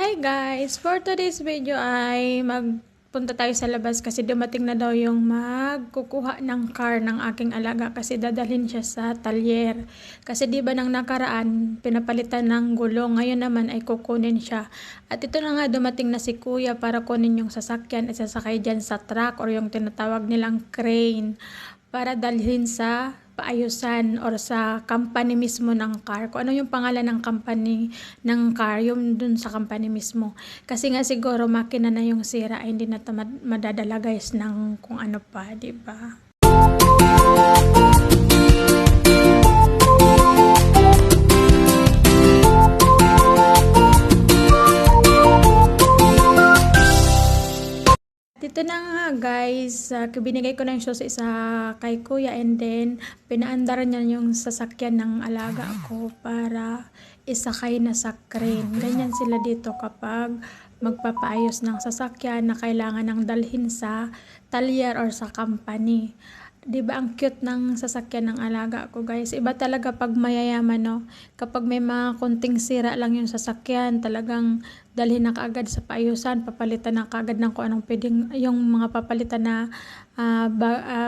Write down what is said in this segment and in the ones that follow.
Hi guys! For today's video ay magpunta tayo sa labas kasi dumating na daw yung magkukuha ng car ng aking alaga kasi dadalhin siya sa talyer. Kasi di ba nang nakaraan pinapalitan ng gulong, ngayon naman ay kukunin siya. At ito na nga dumating na si kuya para kunin yung sasakyan at sasakay dyan sa truck or yung tinatawag nilang crane para dalhin sa paayusan or sa company mismo ng car. Kung ano yung pangalan ng company ng car, yung dun sa company mismo. Kasi nga siguro makina na yung sira, ay hindi na madadala guys ng kung ano pa, di ba? Dito na nga guys, binigay ko na yung shoes isa kay kuya and then pinaandar niya yung sasakyan ng alaga ko para isakay na sa crane. Ganyan sila dito kapag magpapaayos ng sasakyan na kailangan ng dalhin sa talyer or sa company. Diba ang cute ng sasakyan ng alaga ko guys. Iba talaga pag mayayaman, no? Kapag may mga konting sira lang yung sasakyan, talagang dalhin na kaagad sa paayusan, papalitan na kaagad ng kung anong pwedeng, yung mga papalitan na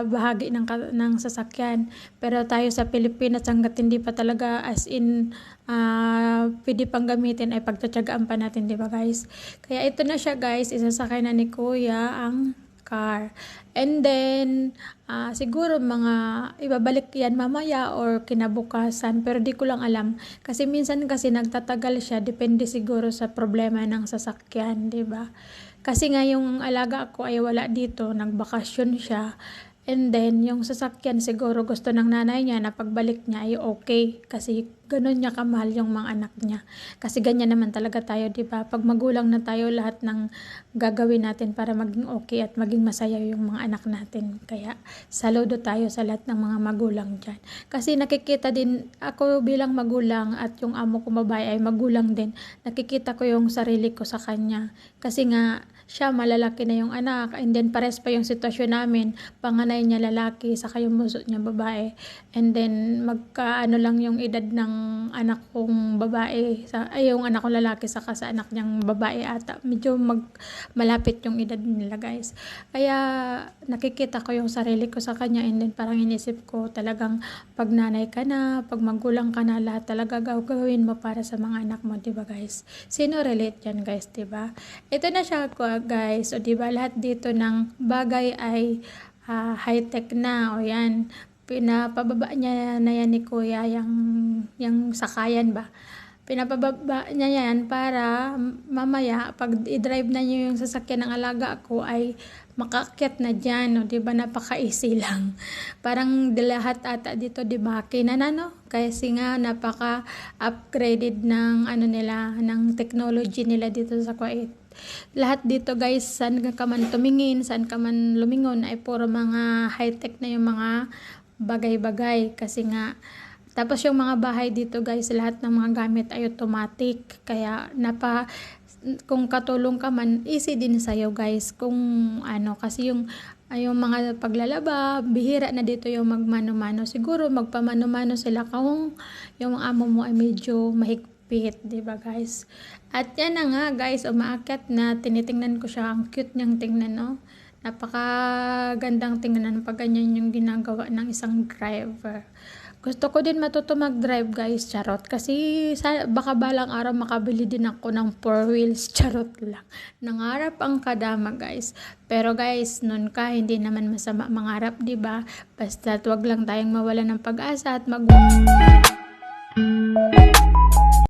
bahagi ng sasakyan. Pero tayo sa Pilipinas, hanggat hindi pa talaga as in pwede pang gamitin ay pagtatsagaan pa natin, diba guys? Kaya ito na siya guys, isasakay na ni kuya ang car. And then, siguro mga ibabalik yan mamaya or kinabukasan. Pero di ko lang alam. Kasi minsan kasi nagtatagal siya. Depende siguro sa problema ng sasakyan, di ba? Kasi nga yung alaga ko ay wala dito. Nagbakasyon siya. And then, yung sasakyan siguro gusto ng nanay niya na pagbalik niya ay okay. Kasi ganun niya kamahal yung mga anak niya. Kasi ganyan naman talaga tayo, di ba? Pag magulang na tayo, lahat ng gagawin natin para maging okay at maging masaya yung mga anak natin. Kaya, saludo tayo sa lahat ng mga magulang dyan. Kasi nakikita din, ako bilang magulang at yung amo ko babae ay magulang din. Nakikita ko yung sarili ko sa kanya. Kasi nga, siya malalaki na yung anak. And then, pares pa yung sitwasyon namin. Panganay niya lalaki, saka yung muso niya babae. And then, magkaano lang yung edad ng anak kong babae, yung anak kong lalaki, saka sa anak niyang babae ata. Medyo malapit yung edad nila guys. Kaya, nakikita ko yung sarili ko sa kanya. And then, parang inisip ko talagang pag nanay ka na, pag magulang ka na, lahat talaga gagawin mo para sa mga anak mo, diba guys? Sino relate yan guys, diba? Ito na siya guys, o diba lahat dito ng bagay ay high-tech na, o yan, pinapababa niya na yan ni kuya yung sakayan ba, pinapababa niya yan para mamaya pag i-drive na niyo yung sasakyan ng alaga ko ay makaakyat na dyan, o diba napaka-easy lang. Parang lahat ata dito diba kinana, kasi nga napaka-upgraded ng ano nila, ng technology nila dito sa Kuwait. Lahat dito guys, saan ka man tumingin, saan ka man lumingon ay puro mga high-tech na yung mga bagay-bagay. Kasi nga, tapos yung mga bahay dito guys, lahat ng mga gamit ay automatic. Kaya kung katulong ka man, easy din sa'yo guys. Kung ano, kasi yung mga paglalaba, bihira na dito yung magmano-mano. Siguro magpamano-mano sila kung yung amo mo ay medyo mahigpit, diba guys? At yan na nga guys, umaakyat na, tinitingnan ko siya, ang cute niyang tingnan, no? Napakagandang tingnan pag ganyan yung ginagawa ng isang driver. Gusto ko din matuto mag-drive guys, charot. Kasi baka balang araw makabili din ako ng 4 wheels, charot lang. Nangarap ang kadama guys. Pero guys, nun ka, hindi naman masama mangarap, diba? Basta wag lang tayong mawala ng pag-asa at